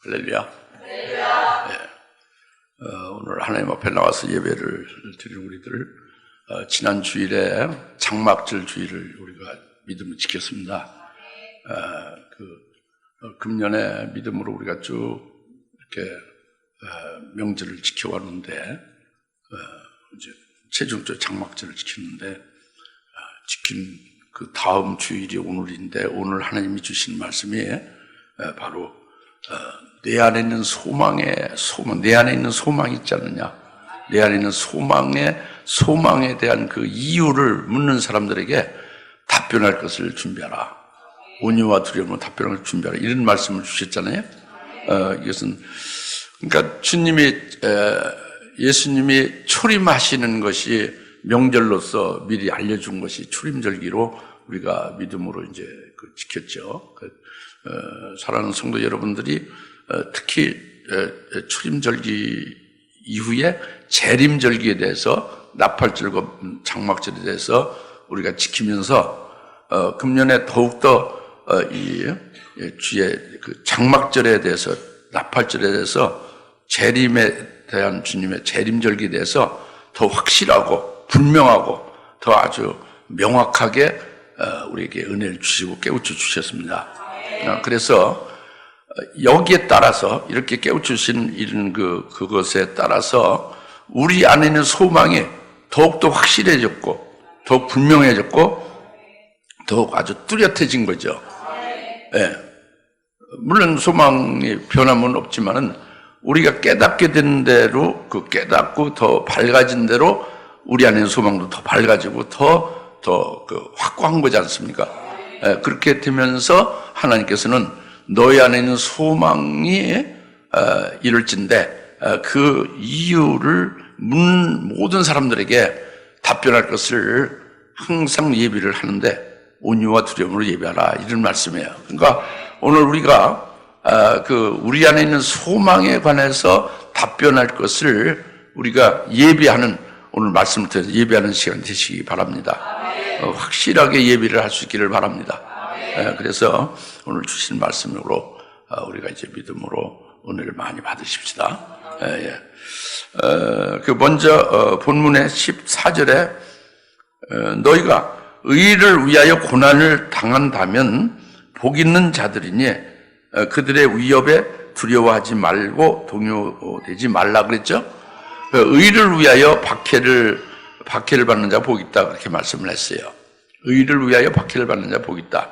할렐루야. 네. 오늘 하나님 앞에 나와서 예배를 드린 우리들, 지난 주일에 장막절 주일을 우리가 믿음을 지켰습니다. 금년에 믿음으로 우리가 쭉 이렇게 명절을 지켜왔는데, 이제 최종적 장막절을 지켰는데, 지킨 그 다음 주일이 오늘인데, 오늘 하나님이 주신 말씀이 바로 내 안에 있는 소망, 내 안에 있는 소망이 있지 않느냐? 내 안에 있는 소망에 대한 그 이유를 묻는 사람들에게 답변할 것을 준비하라. 온유와 두려움으로 답변할 것을 준비하라. 이런 말씀을 주셨잖아요. 이것은 그러니까 예수님이 초림하시는 것이 명절로서 미리 알려준 것이 초림절기로 우리가 믿음으로 이제 지켰죠. 사랑하는 성도 여러분들이 특히 초림절기 이후에 재림절기에 대해서 나팔절과 장막절에 대해서 우리가 지키면서 금년에 더욱더 이 주의 그 장막절에 대해서 나팔절에 대해서 재림에 대한 주님의 재림절기에 대해서 더 확실하고 분명하고 더 아주 명확하게 우리에게 은혜를 주시고 깨우쳐 주셨습니다. 그래서 여기에 따라서 이렇게 깨우치신 이런 그것에 따라서 우리 안에 있는 소망이 더욱더 확실해졌고 더욱 분명해졌고 더욱 아주 뚜렷해진 거죠. 네. 물론 소망이 변함은 없지만은 우리가 깨닫게 된 대로 깨닫고 더 밝아진 대로 우리 안에 있는 소망도 더 밝아지고 더 확고한 거지 않습니까? 네. 그렇게 되면서 하나님께서는 너희 안에 있는 소망이 이룰진데 그 이유를 묻는 모든 사람들에게 답변할 것을 항상 예비를 하는데 온유와 두려움으로 예배하라 이런 말씀이에요. 그러니까 오늘 우리가 우리 안에 있는 소망에 관해서 답변할 것을 우리가 예비하는 오늘 말씀을 통해서 예비하는 시간 되시기 바랍니다. 확실하게 예비를 할 수 있기를 바랍니다. 그래서 오늘 주신 말씀으로 우리가 이제 믿음으로 은혜를 많이 받으십시다. 먼저 본문의 14절에 너희가 의를 위하여 고난을 당한다면 복 있는 자들이니 그들의 위협에 두려워하지 말고 동요되지 말라 그랬죠. 의를 위하여 박해를 받는 자 복 있다 그렇게 말씀을 했어요. 의를 위하여 박해를 받는 자 복 있다.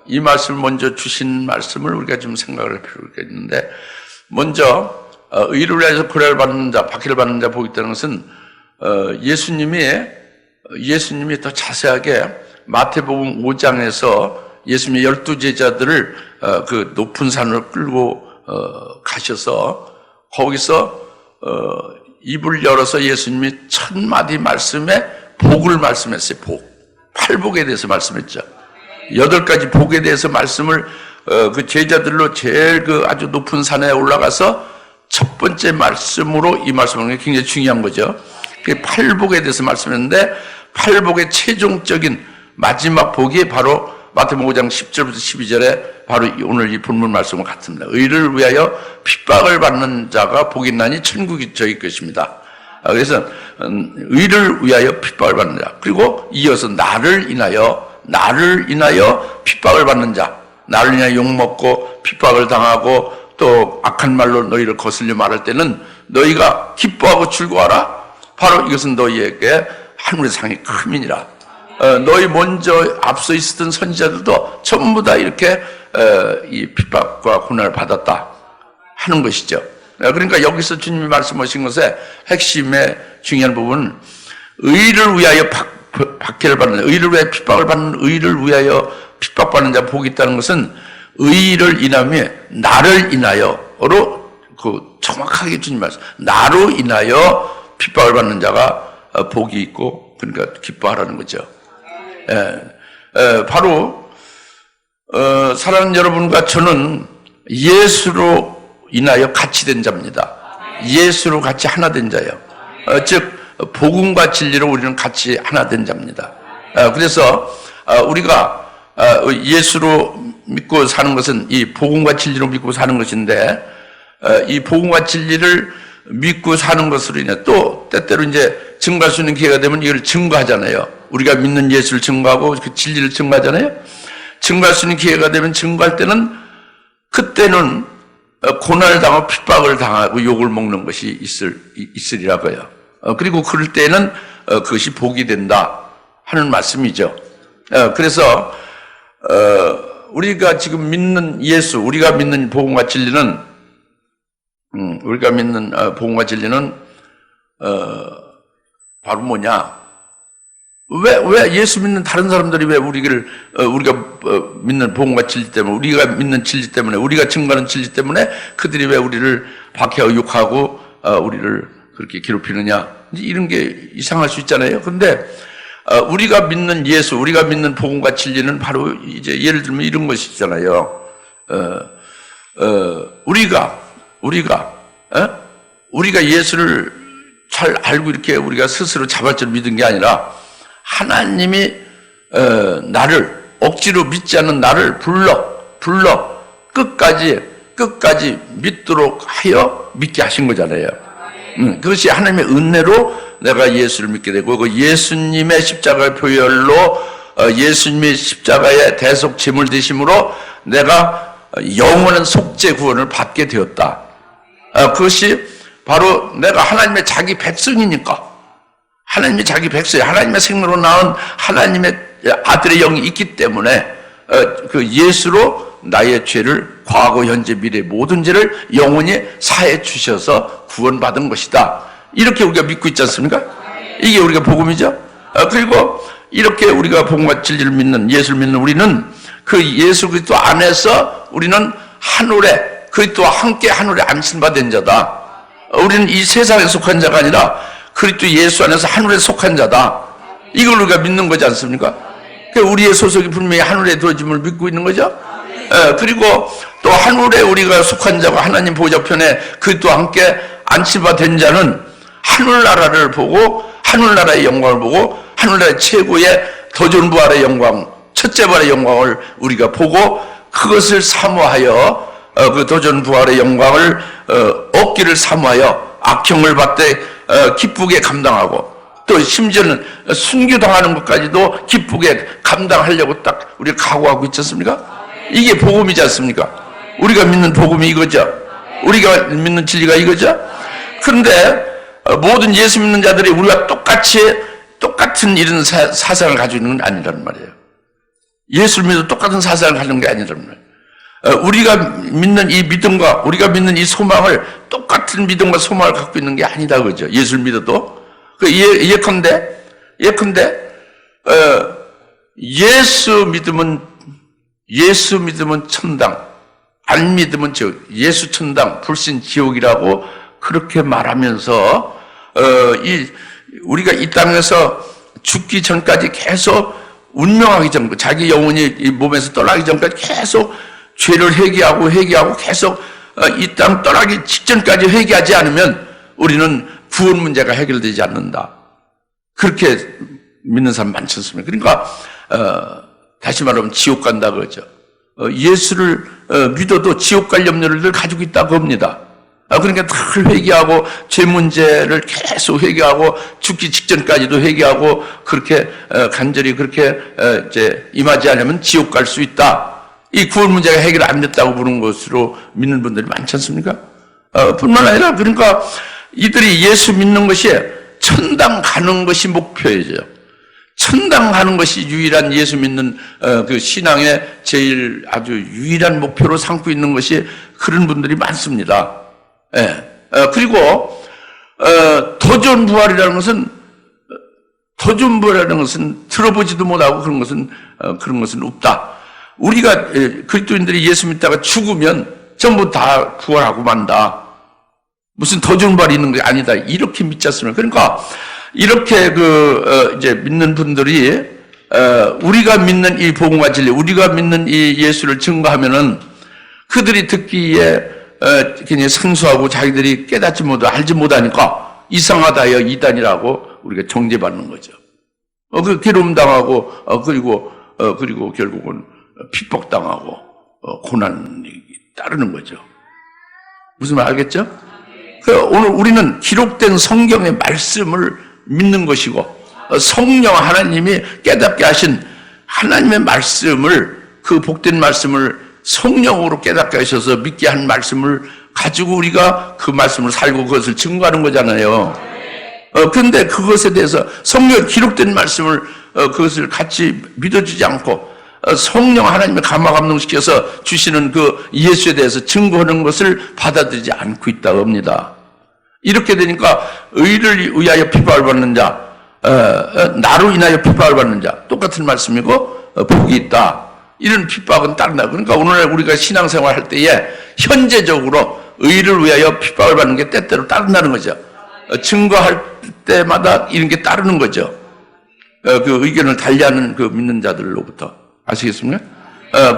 이 말씀을 먼저 주신 말씀을 우리가 좀 생각을 할 필요가 있는데, 먼저 의를 위하여 고난을 받는 자, 박해를 받는 자 복이 있다는 것은 예수님이 더 자세하게 마태복음 5장에서 예수님의 12제자들을 그 높은 산으로 끌고 가셔서 거기서 입을 열어서 예수님이 1000마디 말씀에 복을 말씀했어요. 팔복에 대해서 말씀했죠. 8가지 복에 대해서 말씀을 그 제자들로 제일 아주 높은 산에 올라가서 첫 번째 말씀으로 이 말씀은 굉장히 중요한 거죠. 그 팔복에 대해서 말씀했는데 팔복의 최종적인 마지막 복이 바로 마태복음 5장 10절부터 12절에 바로 오늘 이 본문 말씀과 같습니다. 의를 위하여 핍박을 받는 자가 복이 있나니 천국이 저희 것입니다. 그래서 의를 위하여 핍박을 받는 자, 그리고 이어서 나를 인하여 핍박을 받는 자, 나를 인하여 욕먹고 핍박을 당하고 또 악한 말로 너희를 거슬려 말할 때는 너희가 기뻐하고 즐거워하라. 바로 이것은 너희에게 하늘의 상이 크민이라. 너희 먼저 앞서 있었던 선지자들도 전부 다 이렇게 이 핍박과 고난을 받았다 하는 것이죠. 그러니까 여기서 주님이 말씀하신 것의 핵심의 중요한 부분은 의를 위하여 박해를 받는, 의를 위하여 핍박을 받는, 의를 위하여 핍박받는 자 복이 있다는 것은 의를 인하며 나를 인하여로 정확하게 주님 말씀, 나로 인하여 핍박을 받는 자가 복이 있고 그러니까 기뻐하라는 거죠. 바로 사랑하는 여러분과 저는 예수로 인하여 같이 된 자입니다. 예수로 같이 하나 된 자예요. 즉 복음과 진리로 우리는 같이 하나 된 자입니다. 그래서 우리가 예수로 믿고 사는 것은 이 복음과 진리로 믿고 사는 것인데, 이 복음과 진리를 믿고 사는 것으로 인해 또 때때로 이제 증거할 수 있는 기회가 되면 이걸 증거하잖아요. 우리가 믿는 예수를 증거하고 그 진리를 증거하잖아요. 증거할 수 있는 기회가 되면 증거할 때는, 그때는 고난을 당하고 핍박을 당하고 욕을 먹는 것이 있으리라고요. 그리고 그럴 때는 그것이 복이 된다 하는 말씀이죠. 그래서 우리가 지금 믿는 예수, 우리가 믿는 복음과 진리는 바로 뭐냐? 왜 예수 믿는 다른 사람들이 왜 우리가 믿는 복음과 진리 때문에, 우리가 믿는 진리 때문에, 우리가 증거하는 진리 때문에 그들이 왜 우리를 박해하고 욕하고 우리를 그렇게 괴롭히느냐? 이런 게 이상할 수 있잖아요. 근데 우리가 믿는 예수, 우리가 믿는 복음과 진리는 바로 이제 예를 들면 이런 것이잖아요. 우리가 예수를 잘 알고 이렇게 우리가 스스로 자발적으로 믿은 게 아니라 하나님이 나를 억지로 믿지 않는 나를 불러 끝까지 믿도록 하여 믿게 하신 거잖아요. 그것이 하나님의 은혜로 내가 예수를 믿게 되고, 그 예수님의 십자가의 표열로 예수님의 십자가의 대속 제물 되심으로 내가 영원한 속죄 구원을 받게 되었다. 그것이 바로 내가 하나님의 자기 백성이니까, 하나님의 자기 백성, 하나님의 생명으로 나온 하나님의 아들의 영이 있기 때문에 그 예수로 나의 죄를, 과거, 현재, 미래 모든 죄를 영원히 사해 주셔서 구원받은 것이다. 이렇게 우리가 믿고 있지 않습니까? 이게 우리가 복음이죠. 그리고 이렇게 우리가 복음과 진리를 믿는, 예수를 믿는 우리는 그 예수 그리스도 안에서 우리는 하늘에, 그리스도와 함께 하늘에 안신받은 자다. 우리는 이 세상에 속한 자가 아니라 그리스도 예수 안에서 하늘에 속한 자다. 이걸 우리가 믿는 거지 않습니까? 우리의 소속이 분명히 하늘에 두어짐을 믿고 있는 거죠. 그리고 또 하늘에 우리가 속한 자고 하나님 보좌편에 그리스도와 함께 안치받은 자는 하늘나라를 보고, 하늘나라의 영광을 보고, 하늘나라의 최고의 도전부활의 영광, 첫째 부활의 영광을 우리가 보고 그것을 사모하여 그 도전부활의 영광을 얻기를 사모하여 악형을 받되 기쁘게 감당하고, 또 심지어는 순교당하는 것까지도 기쁘게 감당하려고 딱 우리가 각오하고 있지 않습니까? 이게 복음이지 않습니까? 우리가 믿는 복음이 이거죠. 우리가 믿는 진리가 이거죠. 그런데 모든 예수 믿는 자들이 우리가 똑같은 이런 사상을 가지고 있는 건 아니란 말이에요. 예수를 믿어 똑같은 사상을 가지는 게 아니란 말이에요. 우리가 믿는 이 믿음과 우리가 믿는 이 소망을 똑같은 믿음과 소망을 갖고 있는 게 아니다 그죠? 예수를 믿어도 예컨대 예수 믿으면 천당, 안 믿으면 예수 천당, 불신 지옥이라고 그렇게 말하면서 우리가 이 땅에서 죽기 전까지 계속 운명하기 전, 자기 영혼이 이 몸에서 떠나기 전까지 계속 죄를 회개하고 계속 이 땅 떠나기 직전까지 회개하지 않으면 우리는 구원 문제가 해결되지 않는다. 그렇게 믿는 사람 많지 않습니까? 그러니까 다시 말하면 지옥 간다 그러죠. 예수를 믿어도 지옥 갈 염려를 늘 가지고 있다고 합니다. 그러니까 늘 회개하고 죄 문제를 계속 회개하고 죽기 직전까지도 회개하고 그렇게 간절히 그렇게 이제 임하지 않으면 지옥 갈 수 있다. 이 구원 문제가 해결 안 됐다고 보는 것으로 믿는 분들이 많지 않습니까? 뿐만 아니라 그러니까 이들이 예수 믿는 것이 천당 가는 것이 목표이죠. 천당 가는 것이 유일한 예수 믿는 그 신앙의 제일 아주 유일한 목표로 삼고 있는 것이 그런 분들이 많습니다. 예. 그리고 도전부활이라는 것은 들어보지도 못하고 그런 것은 없다. 우리가 그리스도인들이 예수 믿다가 죽으면 전부 다 부활하고 만다. 무슨 도전부활이 있는 게 아니다. 이렇게 믿지 않습니까? 그러니까 이렇게 이제 믿는 분들이 우리가 믿는 이 복음과 진리, 우리가 믿는 이 예수를 증거하면은 그들이 듣기에 그냥 생소하고 자기들이 깨닫지 못하고 알지 못하니까 이상하다여 이단이라고 우리가 정죄받는 거죠. 그 괴로움 당하고 그리고 결국은 핍박당하고 고난이 따르는 거죠. 무슨 말 알겠죠? 오늘 우리는 기록된 성경의 말씀을 믿는 것이고 성령 하나님이 깨닫게 하신 하나님의 말씀을, 그 복된 말씀을 성령으로 깨닫게 하셔서 믿게 한 말씀을 가지고 우리가 그 말씀을 살고 그것을 증거하는 거잖아요. 그런데 그것에 대해서 성경에 기록된 말씀을 그것을 같이 믿어주지 않고 성령 하나님의 감화감동시켜서 주시는 그 예수에 대해서 증거하는 것을 받아들이지 않고 있다고 합니다. 이렇게 되니까 의를 위하여 핍박을 받는 자, 나로 인하여 핍박을 받는 자, 똑같은 말씀이고 복이 있다. 이런 핍박은 따른다. 그러니까 오늘날 우리가 신앙생활 할 때에 현재적으로 의를 위하여 핍박을 받는 게 때때로 따른다는 거죠. 증거할 때마다 이런 게 따르는 거죠. 그 의견을 달리하는 그 믿는 자들로부터. 아시겠습니까?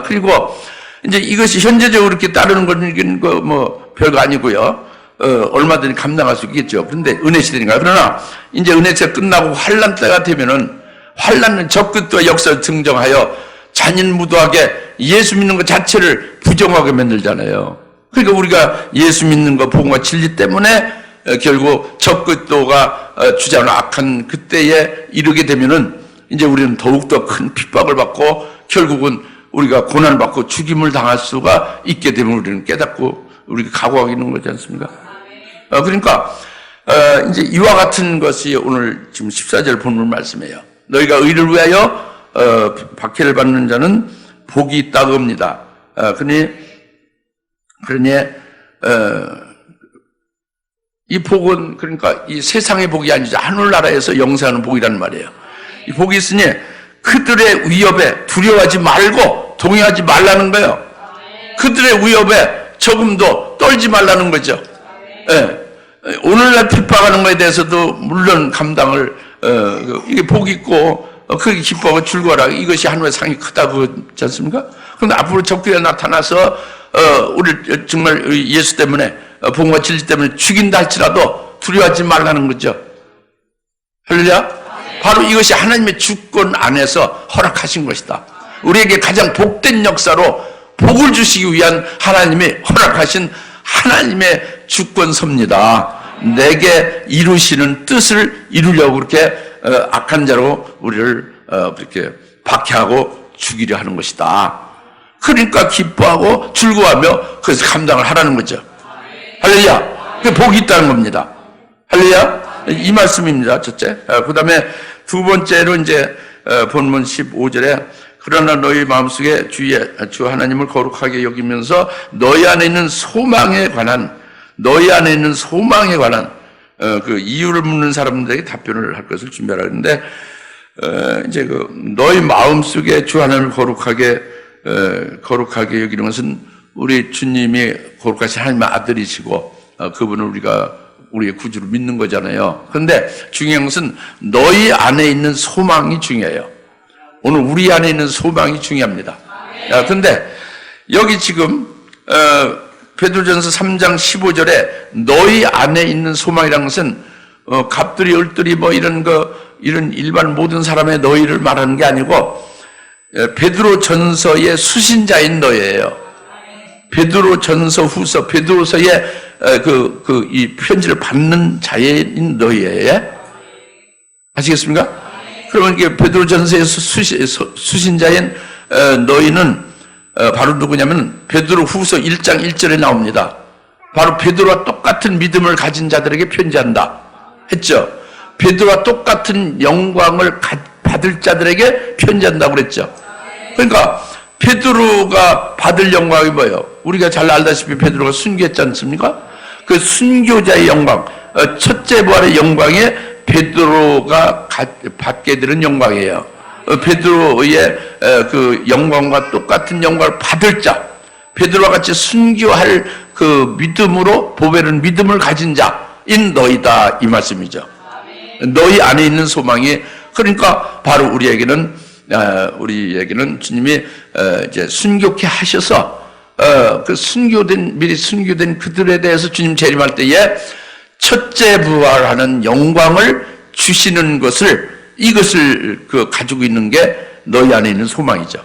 그리고 이제 이것이 현재적으로 이렇게 따르는 건 뭐 별거 아니고요. 얼마든지 감당할 수 있겠죠. 그런데 은혜 시대니까. 그러나 이제 은혜 시대 끝나고 환란 때가 되면은 환란은 적그리스도의 역사를 증정하여 잔인무도하게 예수 믿는 것 자체를 부정하게 만들잖아요. 그러니까 우리가 예수 믿는 것, 복음과 진리 때문에 결국 적그리스도가 주장하는 악한 그때에 이르게 되면은 이제 우리는 더욱더 큰 핍박을 받고 결국은 우리가 고난을 받고 죽임을 당할 수가 있게 되면 우리는 깨닫고 우리가 각오하게 있는 거지 않습니까? 그러니까 이제 이와 같은 것이 오늘 지금 14절 본문 말씀이에요. 너희가 의를 위하여 박해를 받는 자는 복이 있다고 합니다. 그러니 이 복은 그러니까 이 세상의 복이 아니죠. 하늘나라에서 영세하는 복이라는 말이에요. 이 복이 있으니 그들의 위협에 두려워하지 말고 동요하지 말라는 거예요. 그들의 위협에 조금도 떨지 말라는 거죠. 예. 오늘날 핍박하는 것에 대해서도 물론 감당을 이게 복이 있고 그게 기뻐하고 즐거워라. 이것이 하늘의 상이 크다고 그렇지 않습니까? 그런데 앞으로 적그리스도가 나타나서 우리 정말 예수 때문에 복음과 진리 때문에 죽인다 할지라도 두려워하지 말라는 거죠. 할렐루야. 바로 이것이 하나님의 주권 안에서 허락하신 것이다. 우리에게 가장 복된 역사로 복을 주시기 위한 하나님이 허락하신 하나님의 주권서입니다. 내게 이루시는 뜻을 이루려고 그렇게 악한 자로 우리를 그렇게 박해하고 죽이려 하는 것이다. 그러니까 기뻐하고 즐거워하며 그래서 감당을 하라는 거죠. 할렐루야. 그 복이 있다는 겁니다. 할렐루야. 이 말씀입니다. 첫째. 그 다음에 두 번째로 이제 본문 15절에 그러나 너희 마음속에 주 하나님을 거룩하게 여기면서 너희 안에 있는 소망에 관한 그 이유를 묻는 사람들에게 답변을 할 것을 준비하라 했는데 이제 그 너희 마음속에 주 하나님을 거룩하게 여기는 것은 우리 주님이 거룩하신 하나님의 아들이시고 그분을 우리가 우리의 구주로 믿는 거잖아요. 그런데 중요한 것은 너희 안에 있는 소망이 중요해요. 오늘 우리 안에 있는 소망이 중요합니다. 그런데 여기 지금 베드로전서 3장 15절에 너희 안에 있는 소망이라는 것은 갑들이 을들이 뭐 이런 일반 모든 사람의 너희를 말하는 게 아니고 베드로전서의 수신자인 너희예요. 베드로전서 후서 베드로서의 이 편지를 받는 자인 너희예요. 아시겠습니까? 그러면 이게 베드로전서의 수신자인 너희는 바로 누구냐면 베드로 후서 1장 1절에 나옵니다. 바로 베드로와 똑같은 믿음을 가진 자들에게 편지한다 했죠. 베드로와 똑같은 영광을 받을 자들에게 편지한다고 그랬죠. 그러니까 베드로가 받을 영광이 뭐예요? 우리가 잘 알다시피 베드로가 순교했지 않습니까? 그 순교자의 영광, 첫째 부활의 영광에 베드로가 받게 되는 영광이에요. 베드로의 그 영광과 똑같은 영광을 받을 자, 베드로와 같이 순교할 그 믿음으로 보배는 믿음을 가진 자인 너희다 이 말씀이죠. 너희 안에 있는 소망이 그러니까 바로 우리에게는 주님이 이제 순교케 하셔서 그 미리 순교된 그들에 대해서 주님 재림할 때에 첫째 부활하는 영광을 주시는 이것을 가지고 있는 게 너희 안에 있는 소망이죠.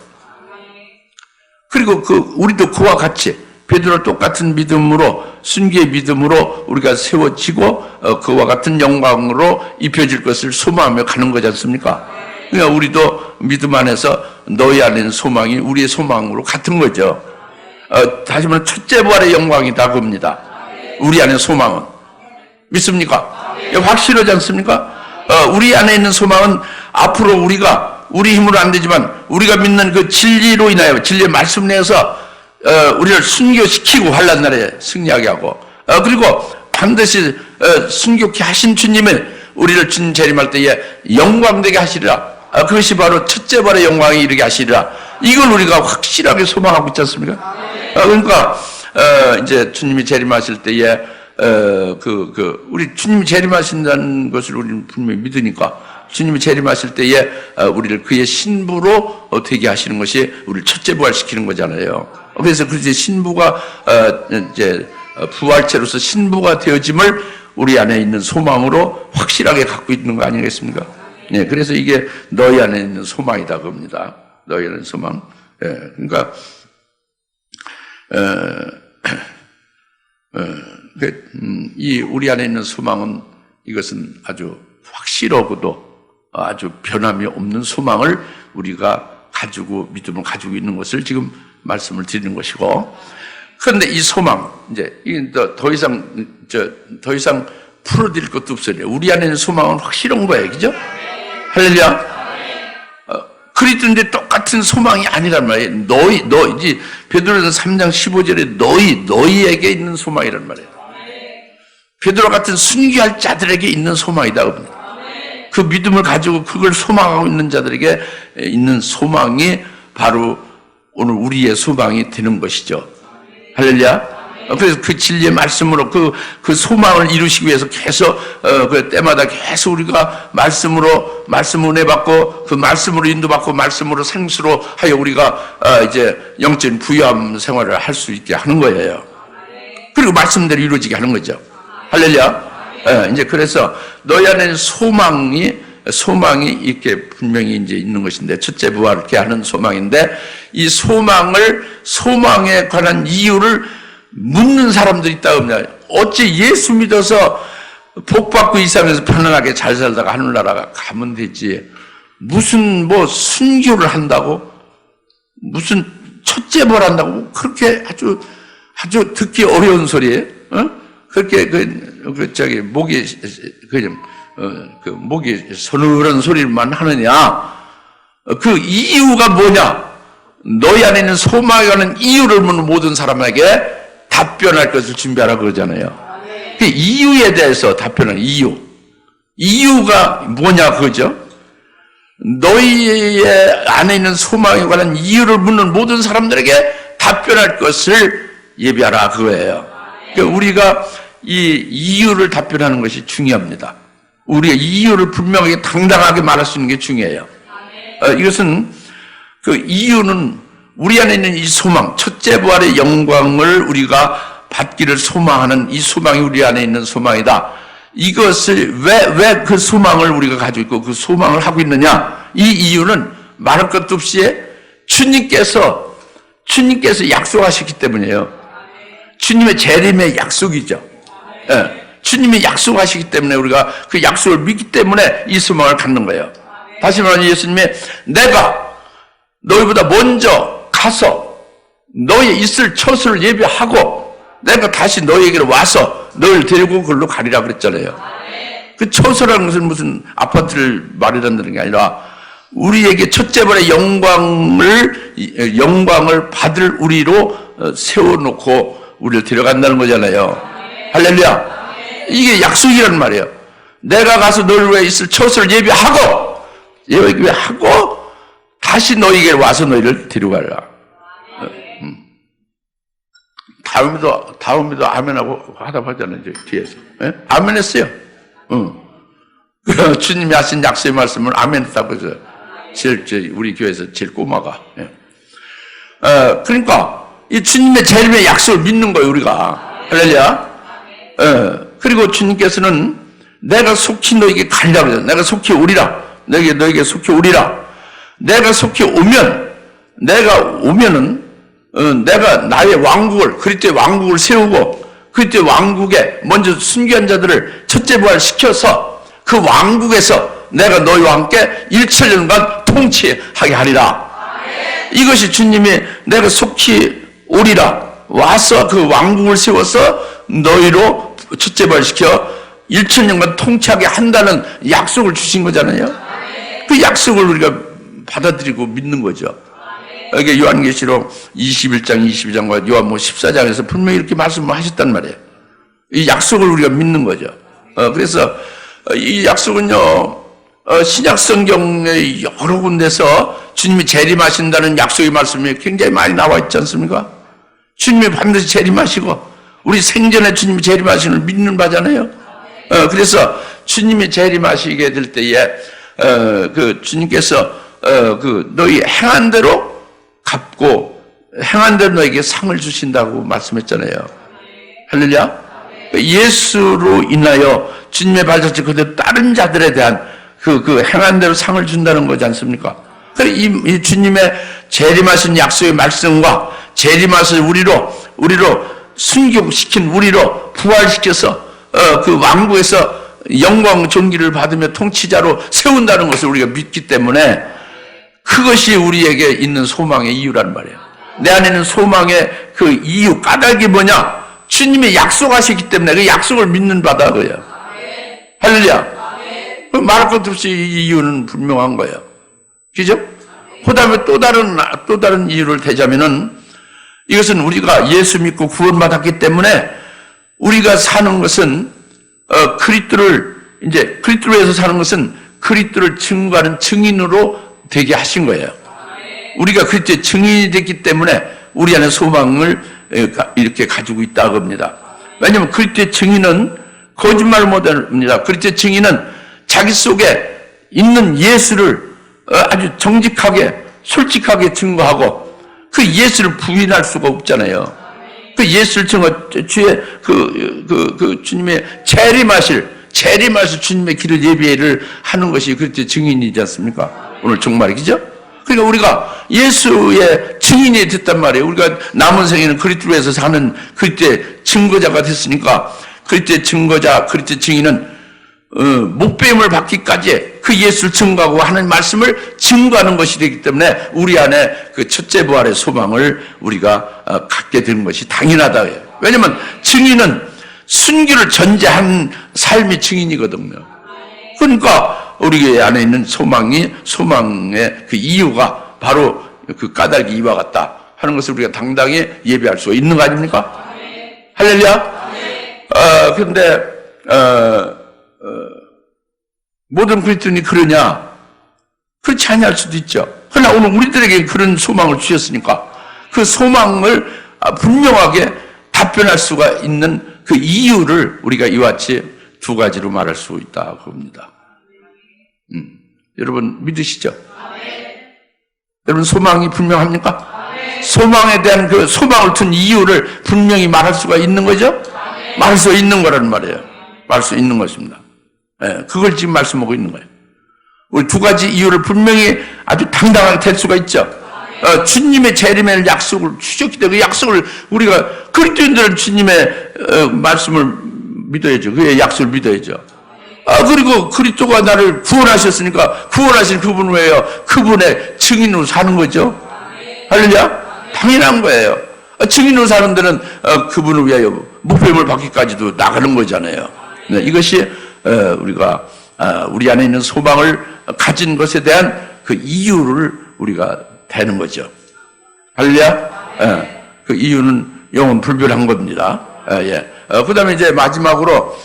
그리고 우리도 그와 같이 베드로와 똑같은 믿음으로, 순교의 믿음으로 우리가 세워지고 그와 같은 영광으로 입혀질 것을 소망하며 가는 거지 않습니까? 그러니까 우리도 믿음 안에서 너희 안에 있는 소망이 우리의 소망으로 같은 거죠. 다시 말하면 첫째 부활의 영광이다 그겁니다. 우리 안에 소망은. 믿습니까? 확실하지 않습니까? 우리 안에 있는 소망은 앞으로 우리가 우리 힘으로 안 되지만 우리가 믿는 그 진리로 인하여 진리의 말씀 내에서 우리를 순교시키고 환난 날에 승리하게 하고 그리고 반드시 순교케 하신 주님을 우리를 주님 재림할 때에 영광되게 하시리라. 그것이 바로 첫째 부활의 영광에 이르게 하시리라. 이걸 우리가 확실하게 소망하고 있지 않습니까? 그러니까 이제 주님이 재림하실 때에 우리 주님이 재림하신다는 것을 우리는 분명히 믿으니까 주님이 재림하실 때에 우리를 그의 신부로 되게 하시는 것이 우리를 첫째 부활시키는 거잖아요. 그래서 그 신부가 이제 부활체로서 신부가 되어짐을 우리 안에 있는 소망으로 확실하게 갖고 있는 거 아니겠습니까? 예, 그래서 이게 너희 안에 있는 소망이다 겁니다. 너희 안에 있는 소망. 예, 그러니까 이 우리 안에 있는 소망은 이것은 아주 확실하고도 아주 변함이 없는 소망을 우리가 가지고 믿음을 가지고 있는 것을 지금 말씀을 드리는 것이고, 그런데 이 소망 이제 더 이상 풀어드릴 것도 없어요. 우리 안에 있는 소망은 확실한 거예요, 그죠? 할렐루야. 그리스도인데 똑같은 소망이 아니란 말이에요. 너희 베드로전 3장 15절에 너희에게 있는 소망이란 말이에요. 베드로 같은 순교할 자들에게 있는 소망이다. 그 믿음을 가지고 그걸 소망하고 있는 자들에게 있는 소망이 바로 오늘 우리의 소망이 되는 것이죠. 할렐루야. 그래서 그 진리의 말씀으로 그 소망을 이루시기 위해서 계속 그 때마다 계속 우리가 말씀으로 말씀 은혜 받고 그 말씀으로 인도받고 말씀으로 생수로 하여 우리가 이제 영적인 부유함 생활을 할 수 있게 하는 거예요. 그리고 말씀대로 이루어지게 하는 거죠. 할렐루야. 이제 그래서 너희 안에는 소망이 이렇게 분명히 이제 있는 것인데, 첫째 부활을 이렇게 하는 소망인데, 이 소망에 관한 이유를 묻는 사람들이 있다고 합니다. 어찌 예수 믿어서 복받고 이 세상에서 편안하게 잘 살다가 하늘나라 가면 되지. 무슨 순교를 한다고? 무슨 첫째 부활한다고? 그렇게 아주 듣기 어려운 소리예요. 그렇게 목이 서늘한 소리만 하느냐? 그 이유가 뭐냐? 너희 안에 있는 소망에 관한 이유를 묻는 모든 사람에게 답변할 것을 준비하라 그러잖아요. 그 이유에 대해서 답변하는 이유가 뭐냐 그거죠? 너희 안에 있는 소망에 관한 이유를 묻는 모든 사람들에게 답변할 것을 예비하라 그거예요. 그러니까 우리가 이 이유를 답변하는 것이 중요합니다. 우리가 이유를 분명하게 당당하게 말할 수 있는 게 중요해요. 이것은 그 이유는 우리 안에 있는 이 소망, 첫째 부활의 영광을 우리가 받기를 소망하는 이 소망이 우리 안에 있는 소망이다. 이것을 왜 그 소망을 우리가 가지고 있고 그 소망을 하고 있느냐? 이 이유는 말할 것도 없이 주님께서 약속하셨기 때문이에요. 주님의 재림의 약속이죠. 주님이 약속하시기 때문에 우리가 그 약속을 믿기 때문에 이 소망을 갖는 거예요. 다시 말하면 예수님이 내가 너희보다 먼저 가서 너희 있을 처소를 예비하고 내가 다시 너희에게로 와서 너희를 데리고 그걸로 가리라 그랬잖아요. 그 처소라는 것은 무슨 아파트를 말한다는 게 아니라 우리에게 첫째 번의 영광을 받을 우리로 세워놓고 우리를 데려간다는 거잖아요. 할렐루야. 이게 약속이란 말이에요. 내가 가서 너를 위해 있을 처소를 예비하고 다시 너희에게 와서 너희를 데려가라. 다음에도 아멘하고 하답하잖아요. 뒤에서. 아멘 했어요. 주님이 하신 약속의 말씀을 아멘 했다고 해서 우리 교회에서 제일 꼬마가. 그러니까 이 주님의 재림의 약속을 믿는 거예요, 우리가. 할렐루야. 그리고 주님께서는 내가 속히 너에게 가리라 그러잖아요. 내가 속히 오리라. 너에게 속히 오리라. 내가 속히 오면은 내가 나의 왕국을, 그리스도의 왕국을 세우고 그리스도의 왕국에 먼저 순교한 자들을 첫째 부활시켜서 그 왕국에서 내가 너희와 함께 1천년간 통치하게 하리라. 이것이 주님이 내가 속히 오리라, 와서 그 왕국을 세워서 너희로 첫째 부활시켜 1천년간 통치하게 한다는 약속을 주신 거잖아요. 그 약속을 우리가 받아들이고 믿는 거죠. 이게 요한계시록 21장, 22장과 요한복음 14장에서 분명히 이렇게 말씀을 하셨단 말이에요. 이 약속을 우리가 믿는 거죠. 그래서 이 약속은요, 신약 성경의 여러 군데서 주님이 재림하신다는 약속의 말씀이 굉장히 많이 나와 있지 않습니까? 주님이 반드시 재림하시고 우리 생전에 주님이 재림하시는 걸 믿는 바잖아요. 그래서 주님이 재림하시게 될 때에 그 주님께서 그 너희 행한 대로 갚고 행한 대로 너에게 상을 주신다고 말씀했잖아요. 할렐루야. 예수로 인하여 주님의 발자취 그대로 다른 자들에 대한 그 행한 대로 상을 준다는 거지 않습니까? 그래 이 주님의 재림하신 약속의 말씀과 재림하신 우리로 순교시킨 우리로 부활시켜서 그 왕국에서 영광 존귀를 받으며 통치자로 세운다는 것을 우리가 믿기 때문에 그것이 우리에게 있는 소망의 이유란 말이에요. 내 안에 있는 소망의 그 이유, 까닭이 뭐냐? 주님이 약속하셨기 때문에 그 약속을 믿는 바다 거예요. 할렐루야. 말할 것도 없이 이 이유는 분명한 거예요. 그죠? 그 다음에 또 다른 이유를 대자면은 이것은 우리가 예수 믿고 구원받았기 때문에 우리가 사는 것은 그리스도로 해서 사는 것은 그리스도를 증거하는 증인으로 되게 하신 거예요. 우리가 그리스도의 증인이 됐기 때문에 우리 안에 소망을 이렇게 가지고 있다고 합니다. 왜냐하면 그리스도의 증인은 거짓말 못합니다. 그리스도의 증인은 자기 속에 있는 예수를 아주 정직하게 솔직하게 증거하고 그 예수를 부인할 수가 없잖아요. 그 예수를 증거 주의 그 주님의 재림하실 주님의 길을 예비를 하는 것이 그리스도의 증인이지 않습니까? 오늘 정말이죠? 그러니까 우리가 예수의 증인이 됐단 말이에요. 우리가 남은 생에는 그리스도로 해서 사는 그리스도의 증거자가 됐으니까 그리스도의 증거자, 그리스도의 증인은 목배임을 받기까지 그 예수를 증거하고 하는 말씀을 증거하는 것이 되기 때문에 우리 안에 그 첫째 부활의 소망을 우리가 갖게 되는 것이 당연하다. 왜냐하면 증인은 순교를 전제한 삶이 증인이거든요. 그러니까 우리 안에 있는 소망의 그 이유가 바로 그 까닭이 이와 같다 하는 것을 우리가 당당히 예배할 수 있는 거 아닙니까? 할렐루야. 그런데 모든 그리스도인이 그러냐? 그렇지 아니할 수도 있죠. 그러나 오늘 우리들에게 그런 소망을 주셨으니까 그 소망을 분명하게 답변할 수가 있는 그 이유를 우리가 이와 같이 두 가지로 말할 수 있다고 봅니다. 여러분 믿으시죠? 여러분 소망이 분명합니까? 소망에 대한 그 소망을 둔 이유를 분명히 말할 수가 있는 거죠? 말할 수 있는 거라는 말이에요. 말할 수 있는 것입니다. 그걸 지금 말씀하고 있는 거예요. 우리 두 가지 이유를 분명히 아주 당당하게 될 수가 있죠. 주님의 재림의 약속을 주셨기 때문에 그 약속을 우리가 그리스도인들은 주님의 말씀을 믿어야죠. 그의 약속을 믿어야죠. 그리고 그리스도가 나를 구원하셨으니까 구원하신 그분 외에요. 그분의 증인으로 사는 거죠. 할렐루야. 당연한 거예요. 증인으로 사는 데는 그분을 위하여 목배임을 받기까지도 나가는 거잖아요. 이것이 우리가 우리 안에 있는 소망을 가진 것에 대한 그 이유를 우리가 되는 거죠. 할렐루야. 그 이유는 영원 불변한 겁니다. 그 다음에 이제 마지막으로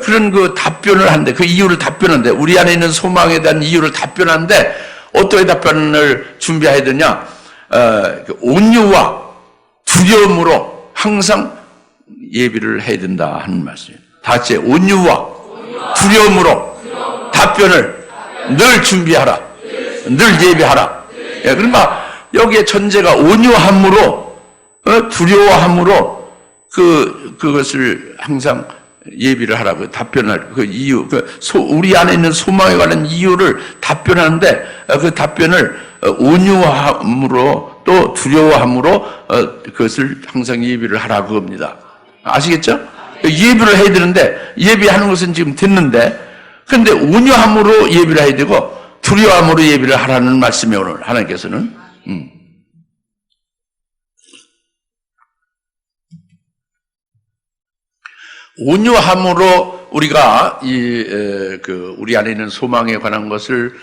그런 그 답변을 하는데 그 이유를 답변하는데 우리 안에 있는 소망에 대한 이유를 답변하는데 어떻게 답변을 준비해야 되냐? 온유와 두려움으로 항상 예비를 해야 된다 하는 말씀이에요. 다 같이 온유와 두려움으로 답변을 늘 준비하라. 늘 예비하라. 그러니까 여기에 전제가 온유함으로 두려워함으로 그것을 항상 예비를 하라고 답변할 그 이유, 우리 안에 있는 소망에 관한 이유를 답변하는데 그 답변을 온유함으로 또 또 두려워함으로 그것을 항상 예비를 하라 그겁니다. 아시겠죠? 예비를 해야 되는데 예비하는 것은 지금 됐는데 그런데 온유함으로 예비를 해야 되고 두려워함으로 예비를 하라는 말씀이 오늘 하나님께서는 온유함으로 우리가 우리 안에 있는 소망에 관한 것을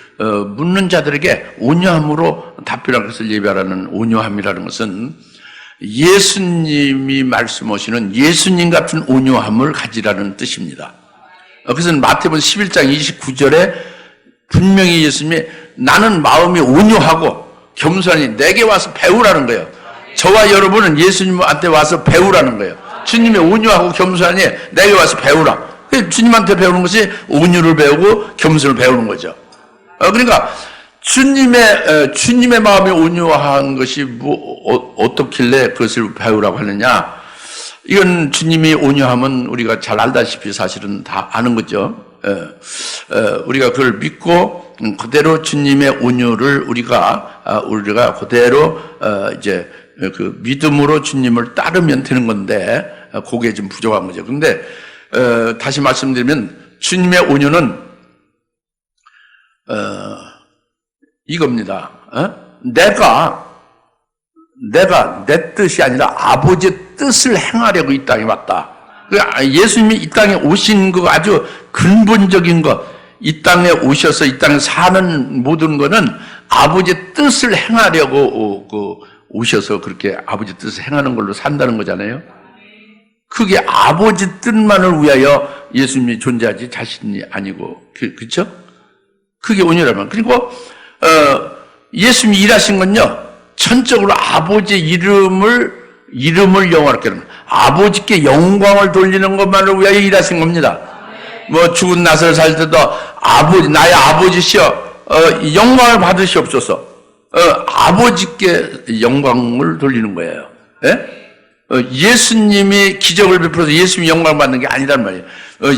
묻는 자들에게 온유함으로 답변할 것을 예비하라는 온유함이라는 것은 예수님이 말씀하시는 예수님 같은 온유함을 가지라는 뜻입니다. 그것은 마태복음 11장 29절에 분명히 예수님이 나는 마음이 온유하고 겸손하니 내게 와서 배우라는 거예요. 저와 여러분은 예수님한테 와서 배우라는 거예요. 주님이 온유하고 겸손하니 내게 와서 배우라. 주님한테 배우는 것이 온유를 배우고 겸손을 배우는 거죠. 그러니까 주님의 마음이 온유한 것이 어떻길래 그것을 배우라고 하느냐? 이건 주님이 온유하면 우리가 잘 알다시피 사실은 다 아는 거죠. 우리가 그걸 믿고 그대로 주님의 온유를 우리가 그대로 이제 그 믿음으로 주님을 따르면 되는 건데 그게 좀 부족한 거죠. 그런데 다시 말씀드리면 주님의 온유는 이겁니다. 내가 내 뜻이 아니라 아버지의 뜻을 행하려고 이 땅에 왔다. 예수님이 이 땅에 오신 거 아주 근본적인 것, 이 땅에 오셔서 이 땅에 사는 모든 거는 아버지의 뜻을 행하려고 오셔서 그렇게 아버지 뜻을 행하는 걸로 산다는 거잖아요. 그게 아버지 뜻만을 위하여 예수님이 존재하지 자신이 아니고, 그렇죠? 그게 온유라면. 그리고 예수님이 일하신 건요, 전적으로 아버지의 이름을 영화롭게 하는, 아버지께 영광을 돌리는 것만을 위하여 일하신 겁니다. 뭐 죽은 나사를 살 때도 나의 아버지시여 영광을 받으시옵소서. 아버지께 영광을 돌리는 거예요. 예? 예수님이 기적을 베풀어서 예수님이 영광을 받는 게 아니란 말이에요.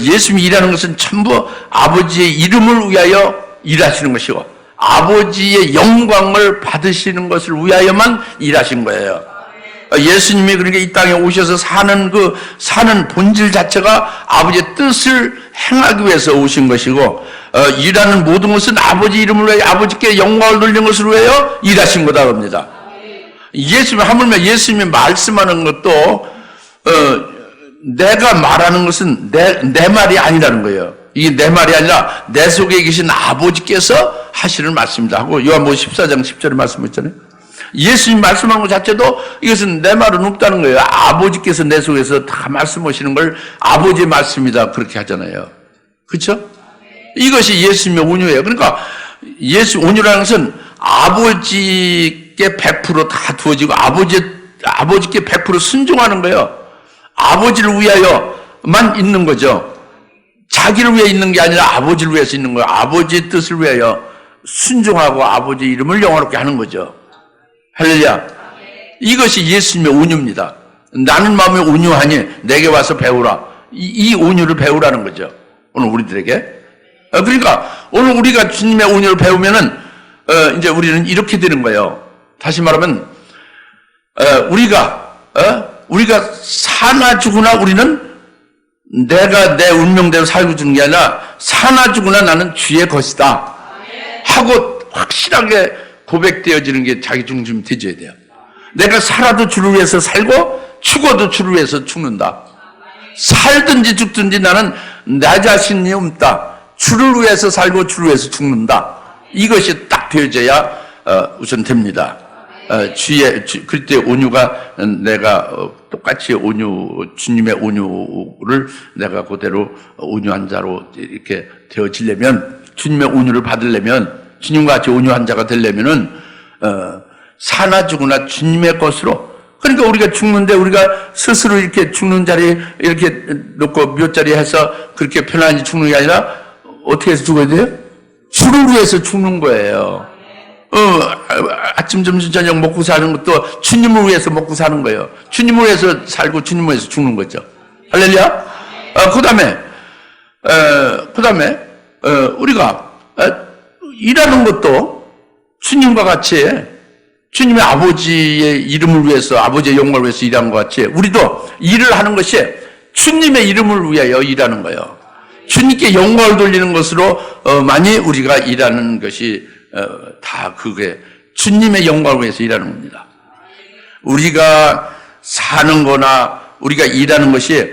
예수님이 일하는 것은 전부 아버지의 이름을 위하여 일하시는 것이고 아버지의 영광을 받으시는 것을 위하여만 일하신 거예요. 예수님이 그러니까 이 땅에 오셔서 사는 본질 자체가 아버지의 뜻을 행하기 위해서 오신 것이고, 일하는 모든 것은 아버지 이름을 위하여 아버지께 영광을 돌리는 것을 위하여 일하신 거다 합니다. 예수님, 하물며 예수님이 말씀하는 것도, 내가 말하는 것은 내 말이 아니라는 거예요. 이게 내 말이 아니라 내 속에 계신 아버지께서 하시는 말씀이다 하고, 요한복음 14장 10절에 말씀했잖아요. 예수님 말씀한 것 자체도 이것은 내 말은 없다는 거예요. 아버지께서 내 속에서 다 말씀하시는 걸 아버지의 말씀이다 그렇게 하잖아요. 그렇죠? 이것이 예수님의 온유예요. 그러니까 온유라는 것은 아버지께 100%다 두어지고 아버지께 100% 순종하는 거예요. 아버지를 위하여만 있는 거죠. 자기를 위해 있는 게 아니라 아버지를 위해서 있는 거예요. 아버지의 뜻을 위하여 순종하고 아버지 이름을 영화롭게 하는 거죠. 할렐루야. 이것이 예수님의 온유입니다. 나는 마음이 온유하니 내게 와서 배우라. 이 온유를 배우라는 거죠. 오늘 우리들에게. 그러니까 오늘 우리가 주님의 온유를 배우면은 이제 우리는 이렇게 되는 거예요. 다시 말하면 우리가 사나 죽으나 우리는 내가 내 운명대로 살고 주는 게 아니라 사나 죽으나 나는 주의 것이다 하고 확실하게 고백되어지는 게 자기 중심이 되어야 돼요. 내가 살아도 주를 위해서 살고 죽어도 주를 위해서 죽는다. 살든지 죽든지 나는 나 자신이 없다. 주를 위해서 살고 주를 위해서 죽는다. 이것이 딱 되어져야 우선 됩니다. 그때 온유가 내가 똑같이 주님의 온유를 내가 그대로 온유한 자로 이렇게 되어지려면, 주님의 온유를 받으려면, 주님과 같이 온유한 자가 되려면은, 사나 죽으나 주님의 것으로, 그러니까 우리가 죽는데 우리가 스스로 이렇게 죽는 자리에 이렇게 놓고 묘자리에 해서 그렇게 편안히 죽는 게 아니라 어떻게 해서 죽어야 돼요? 주를 위해서 죽는 거예요. 아침, 점심, 저녁 먹고 사는 것도 주님을 위해서 먹고 사는 거예요. 주님을 위해서 살고 주님을 위해서 죽는 거죠. 할렐루야? 그 다음에, 우리가, 일하는 것도 주님과 같이 주님의 아버지의 이름을 위해서, 아버지의 영광을 위해서 일한 것 같이 우리도 일을 하는 것이 주님의 이름을 위하여 일하는 거예요. 주님께 영광을 돌리는 것으로 많이 우리가 일하는 것이 다 그게 주님의 영광을 위해서 일하는 겁니다. 우리가 사는 거나 우리가 일하는 것이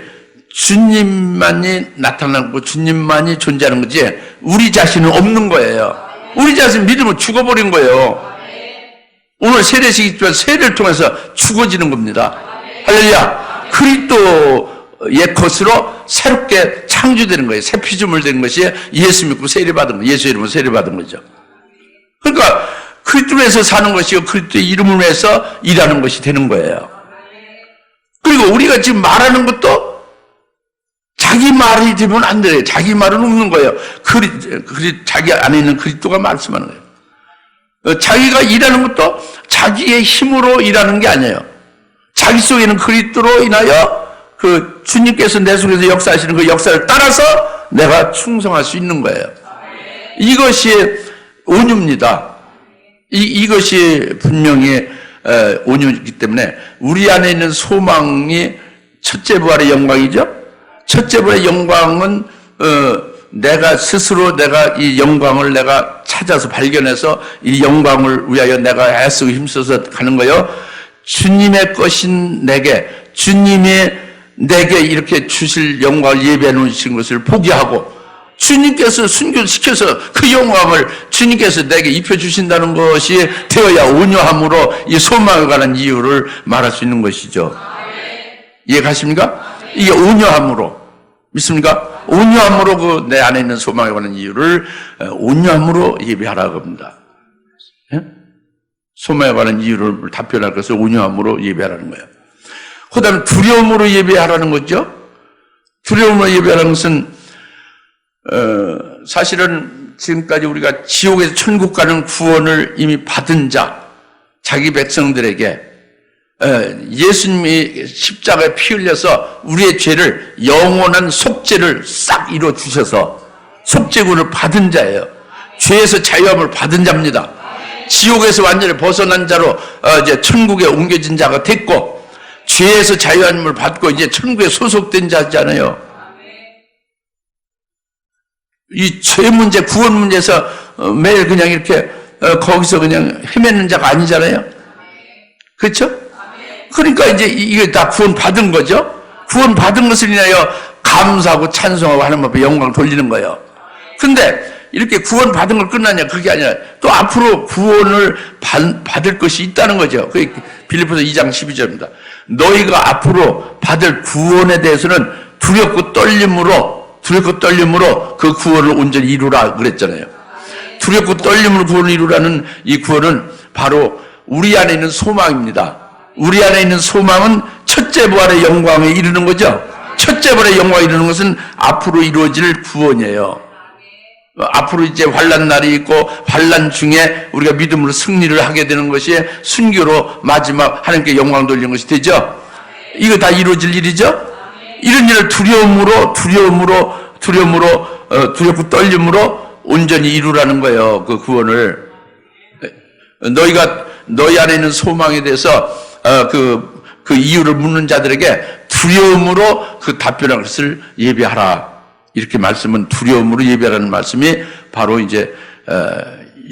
주님만이 나타나고 주님만이 존재하는 거지 우리 자신은 없는 거예요. 우리 자신 믿으면 죽어버린 거예요. 오늘 세례식이 있지만 세례를 통해서 죽어지는 겁니다. 할렐루야. 그리스도의 것으로 새롭게 창조되는 거예요. 새 피조물 되는 것이 예수 믿고 세례받은 거, 예수 이름으로 세례받은 거죠. 그러니까 그리스도에서 사는 것이요 그리스도의 이름을 위해서 일하는 것이 되는 거예요. 그리고 우리가 지금 말하는 것도 자기 말이 되면 안 돼요. 자기 말은 없는 거예요. 자기 안에 있는 그리스도가 말씀하는 거예요. 자기가 일하는 것도 자기의 힘으로 일하는 게 아니에요. 자기 속에는 그리스도로 인하여 그 주님께서 내 속에서 역사하시는 그 역사를 따라서 내가 충성할 수 있는 거예요. 이것이 온유입니다. 이것이 분명히 온유이기 때문에 우리 안에 있는 소망이 첫째 부활의 영광이죠. 첫째 부활의 영광은 내가 스스로 내가 이 영광을 내가 찾아서 발견해서 이 영광을 위하여 내가 애쓰고 힘써서 가는 거예요. 주님의 것인 내게, 주님이 내게 이렇게 주실 영광을 예배해 놓으신 것을 포기하고 주님께서 순교시켜서 그 영광을 주님께서 내게 입혀주신다는 것이 되어야 온유함으로 이 소망에 관한 이유를 말할 수 있는 것이죠. 이해가십니까? 이게 온유함으로. 믿습니까? 온유함으로 그 내 안에 있는 소망에 관한 이유를 온유함으로 예배하라고 합니다. 예? 소망에 관한 이유를 답변할 것을 온유함으로 예배하라는 거예요. 그 다음에 두려움으로 예배하라는 거죠. 두려움으로 예배하라는 것은 사실은 지금까지 우리가 지옥에서 천국 가는 구원을 이미 받은 자, 자기 백성들에게 예수님이 십자가에 피 흘려서 우리의 죄를 영원한 속죄를 싹 이루어 주셔서 속죄군을 받은 자예요. 죄에서 자유함을 받은 자입니다. 지옥에서 완전히 벗어난 자로 이제 천국에 옮겨진 자가 됐고 죄에서 자유함을 받고 이제 천국에 소속된 자잖아요. 이 죄 문제, 구원 문제에서 매일 그냥 이렇게 거기서 그냥 헤매는 자가 아니잖아요. 그렇죠? 그러니까 이제 이게 다 구원 받은 거죠. 구원 받은 것을 인하여 감사하고 찬송하고 하나님 앞에 영광을 돌리는 거예요. 근데 이렇게 구원 받은 걸 끝나냐? 그게 아니라 또 앞으로 구원을 받을 것이 있다는 거죠. 그 빌립보서 2장 12절입니다. 너희가 앞으로 받을 구원에 대해서는 두렵고 떨림으로 그 구원을 온전히 이루라 그랬잖아요. 두렵고 떨림으로 구원을 이루라는 이 구원은 바로 우리 안에 있는 소망입니다. 우리 안에 있는 소망은 첫째 부활의 영광에 이르는 거죠. 첫째 부활의 영광에 이르는 것은 앞으로 이루어질 구원이에요. 앞으로 이제 환난 날이 있고 환난 중에 우리가 믿음으로 승리를 하게 되는 것이 순교로 마지막 하나님께 영광 돌리는 것이 되죠. 이거 다 이루어질 일이죠. 이런 일을 두렵고 떨림으로 온전히 이루라는 거예요. 그 구원을. 너희가 너희 안에 있는 소망에 대해서 그 이유를 묻는 자들에게 두려움으로 그 답변할 것을 예배하라. 이렇게 말씀은 두려움으로 예배하라는 말씀이 바로 이제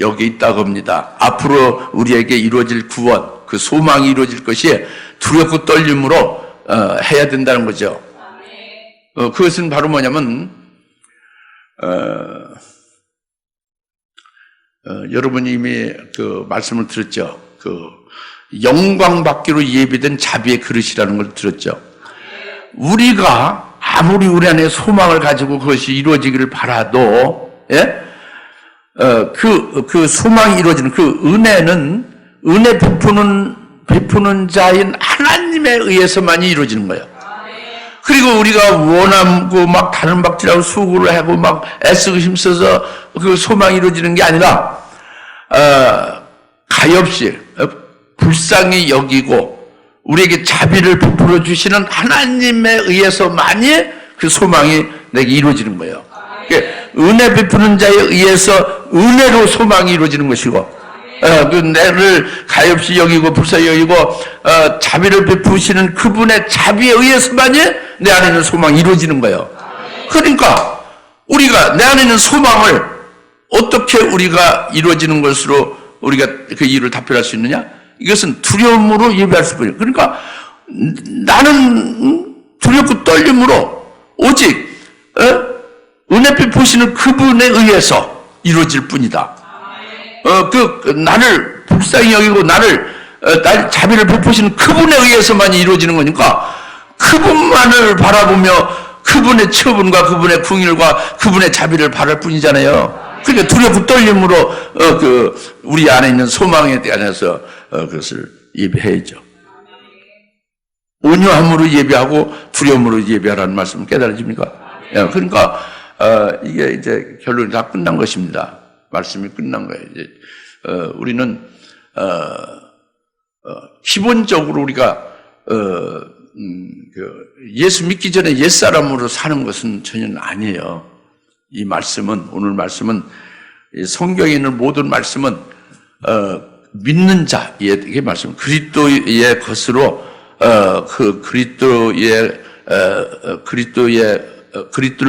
여기 있다고 합니다. 앞으로 우리에게 이루어질 구원, 그 소망이 이루어질 것이 두렵고 떨림으로 해야 된다는 거죠. 그것은 바로 뭐냐면 여러분이 이미 그 말씀을 들었죠. 그 영광 받기로 예비된 자비의 그릇이라는 걸 들었죠. 우리가 아무리 우리 안에 소망을 가지고 그것이 이루어지기를 바라도, 예? 그 소망이 이루어지는 그 은혜는 은혜 베푸는 자인 하나님에 의해서만이 이루어지는 거예요. 그리고 우리가 원하고 막 다른 박질하고 수고를 하고 막 애쓰고 힘써서 그 소망이 이루어지는 게 아니라, 가엾이, 불쌍히 여기고, 우리에게 자비를 베풀어 주시는 하나님에 의해서만이 그 소망이 내게 이루어지는 거예요. 그러니까 은혜 베푸는 자에 의해서 은혜로 소망이 이루어지는 것이고, 그 나를 가엾이 여기고 불쌍히 여기고 자비를 베푸시는 그분의 자비에 의해서만이 내 안에 있는 소망이 이루어지는 거예요. 그러니까 우리가 내 안에 있는 소망을 어떻게 우리가 이루어지는 것으로 우리가 그 이유를 답변할 수 있느냐? 이것은 두려움으로 예배할 수뿐이에요. 그러니까 나는 두렵고 떨림으로 오직 은혜 베푸시는 그분에 의해서 이루어질 뿐이다. 나를 불쌍히 여기고 나를 자비를 베푸시는 그분에 의해서만 이루어지는 거니까 그분만을 바라보며 그분의 처분과 그분의 궁일과 그분의 자비를 바랄 뿐이잖아요. 그러니까 두렵고 떨림으로 우리 안에 있는 소망에 대해서 그것을 예배해야죠. 온유함으로 예배하고 두려움으로 예배하라는 말씀은 깨달아집니까? 그러니까 이게 이제 결론이 다 끝난 것입니다. 말씀이 끝난 거예요. 이제 우리는 기본적으로 우리가 예수 믿기 전에 옛사람으로 사는 것은 전혀 아니에요. 이 말씀은, 오늘 말씀은, 성경에 있는 모든 말씀은 믿는 자의 말씀, 그리스도의 것으로 그리스도를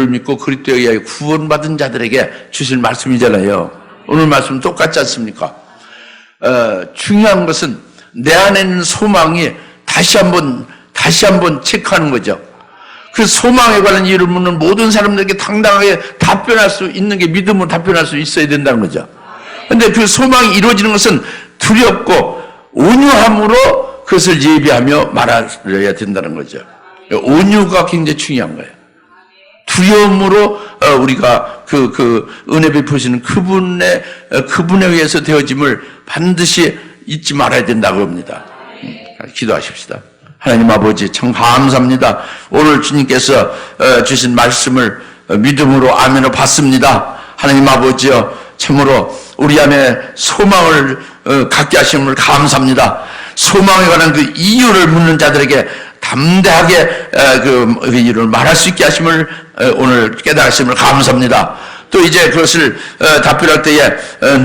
믿고 그리스도에 의하여 구원받은 자들에게 주실 말씀이잖아요. 오늘 말씀 똑같지 않습니까? 중요한 것은 내 안에 있는 소망이 다시 한번 체크하는 거죠. 그 소망에 관한 이유를 묻는 모든 사람들에게 당당하게 답변할 수 있는 게 믿음으로 답변할 수 있어야 된다는 거죠. 그런데 그 소망이 이루어지는 것은 두렵고 온유함으로 그것을 예비하며 말해야 된다는 거죠. 온유가 굉장히 중요한 거예요. 두려움으로 우리가 은혜 베푸시는 그분에 의해서 되어짐을 반드시 잊지 말아야 된다고 합니다. 기도하십시다. 하나님 아버지 참 감사합니다. 오늘 주님께서 주신 말씀을 믿음으로 아멘을 받습니다. 하나님 아버지여 참으로 우리 안에 소망을 갖게 하심을 감사합니다. 소망에 관한 그 이유를 묻는 자들에게 담대하게 그 이유를 말할 수 있게 하심을 오늘 깨달으심을 감사합니다. 또 이제 그것을 답변할 때에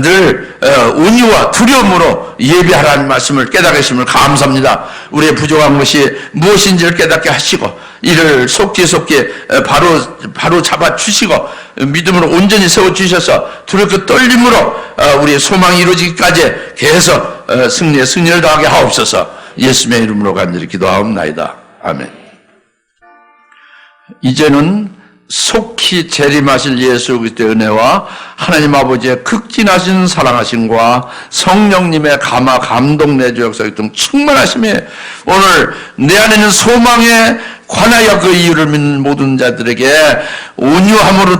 늘 온유와 두려움으로 예비하라는 말씀을 깨달으심을 감사합니다. 우리의 부족한 것이 무엇인지를 깨닫게 하시고 이를 속기 바로 잡아주시고 믿음으로 온전히 세워주셔서 두렵고 떨림으로 우리의 소망이 이루어지기까지 계속 승리를 더하게 하옵소서. 예수님의 이름으로 간절히 기도하옵나이다. 아멘. 이제는 속히 재림하실 예수 그리스도의 은혜와 하나님 아버지의 극진하신 사랑하심과 성령님의 감동 내주 역사 등 충만하심이 오늘 내 안에 있는 소망에 관하여 그 이유를 믿는 모든 자들에게 온유함으로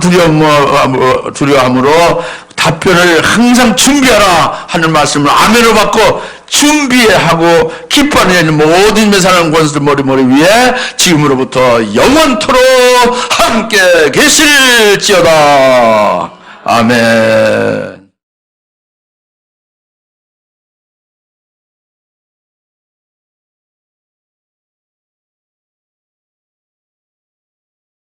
두려움으로 답변을 항상 준비하라 하는 말씀을 아멘으로 받고 준비하고 기뻐하는 모든 매사는 권수들 머리 위에 지금으로부터 영원토록 함께 계실지어다. 아멘.